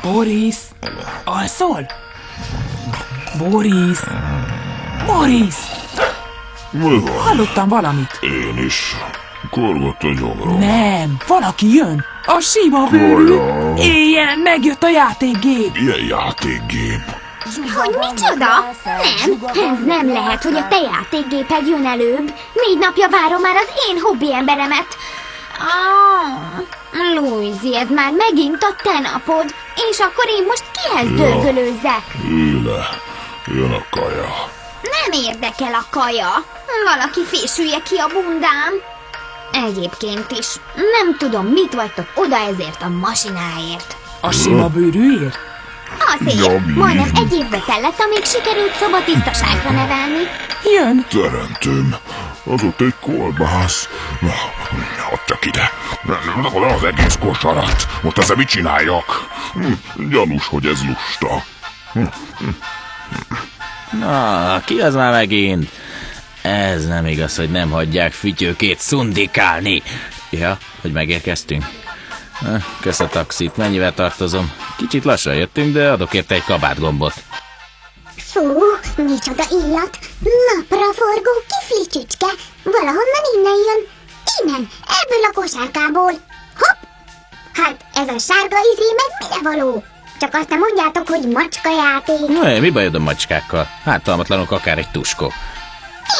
Boris, alszol? Boris! Boris! Hallottam valamit. Én is. Korgott a gyomrom. Nem, valaki jön. A sima bőrű. Éjjel megjött a játékgép. Milyen játékgép? Hogy micsoda? Nem, ez nem lehet, hogy a te játékgéped jön előbb. 4 napja várom már az én hobbi emberemet. Louise, ez már megint a te napod. És akkor én most kihez dörgölőzzek? Éle, jön a kaja. Nem érdekel a kaja. Valaki fésülje ki a bundám. Egyébként is. Nem tudom, mit vagytok oda ezért a masináért. A sima bőrűért? Azért, majdnem 1 évbe tellett, amíg sikerült szobatisztaságra nevelni. Jön. Teremtőm, az ott egy kolbász. Add csak ide. Le az egész kosarat. Ott ezzel mit csináljak? Gyanús, hogy ez lusta. Na, ki az már megint? Ez nem igaz, hogy nem hagyják fütyőkét szundikálni. Ja, hogy megérkeztünk. Kösz a taxit, mennyivel tartozom? Kicsit lassan jöttünk, de adok érte egy kabátgombot. Fú, micsoda illat! Napra forgó kiflicsücske! Valahonnan innen jön. Innen, ebből a kosárkából. Hopp! Hát ez a sárga izé meg mire való? Csak azt nem mondjátok, hogy macska játék. Mi bajod a macskákkal? Hártalmatlanok akár egy tuskó.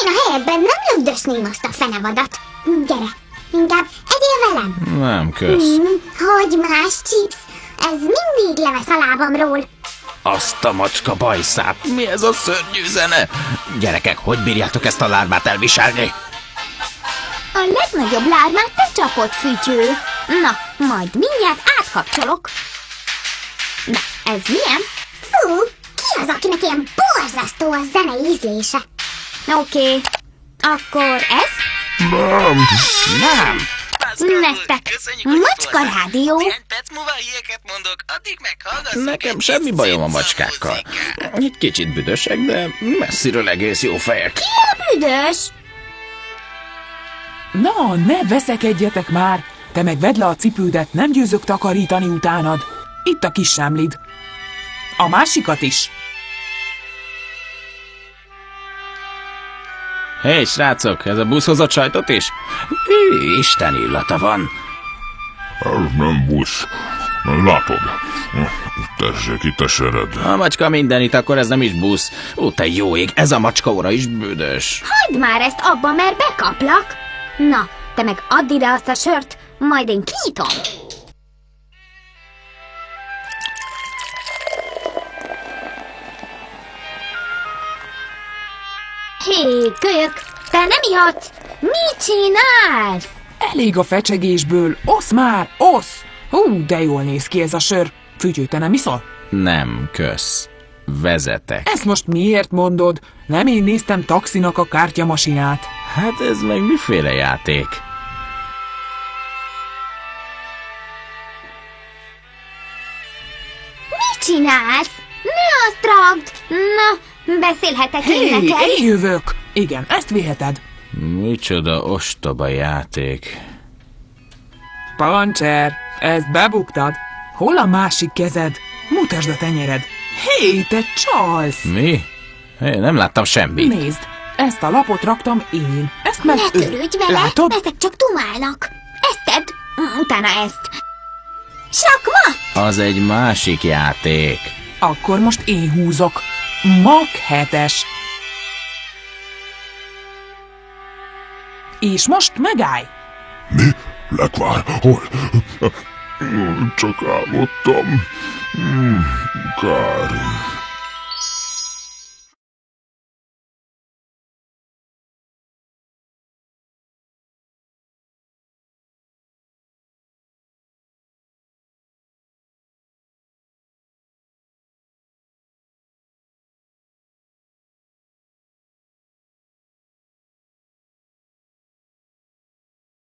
Én a helyedben nem lögdösném azt a fenevadat. Gyere, inkább egyél velem. Nem, kösz. Hagymás chips, ez mindig levesz a lábamról. Azt a macska bajszát, mi ez a szörnyű zene? Gyerekek, hogy bírjátok ezt a lármát elviselni? A legnagyobb lármát te csapott, Fütyő. Na, majd mindjárt átkapcsolok. Na, ez milyen? Fú, ki az, akinek ilyen borzasztó a zene ízlése? Oké, akkor ez? Nem. Neztek, macska rádió. Nekem semmi bajom a macskákkal. Egy kicsit büdösek, de messziről egész jó fejek. Ki a büdös? Na, ne veszekedjetek már. Te meg vedd le a cipődet, nem győzök takarítani utánad. Itt a kis semlid. A másikat is. Hé, srácok, ez a busz hozott sajtot is? Isten illata van. Ez nem busz. Látod? Tessék itt a sered. A macska mindenit, akkor ez nem is busz. Ó, te jó ég, ez a macska óra is büdös. Hagyd már ezt abba, mert bekaplak. Na, te meg add ide azt a sört, majd én kinyitom. Hé, kölyök, te nem ihatsz! Mit csinálsz? Elég a fecsegésből. Osz már, osz! Hú, de jól néz ki ez a sör. Fütyő, te nem iszol? Nem, kösz. Vezetek. Ezt most miért mondod? Nem én néztem taxinak a kártyamasinát. Hát ez meg miféle játék? Mit csinálsz? Ne azt ragd! Na, beszélhetek én neked? Én jövök. Igen, ezt viheted. Micsoda ostoba játék. Pancser, ezt bebuktad. Hol a másik kezed? Mutasd a tenyered. Hé, te csalsz! Mi? Hé, nem láttam semmit. Nézd, ezt a lapot raktam én. Ezt meg Ne törődj vele, látod? ezek csak dumálnak. Ezt tedd, utána ezt. Sakma! Az egy másik játék. Akkor most én húzok. Mag 7-es. És most megállj! Mi? Lekvár? Hol? Csak álmodtam. Kár.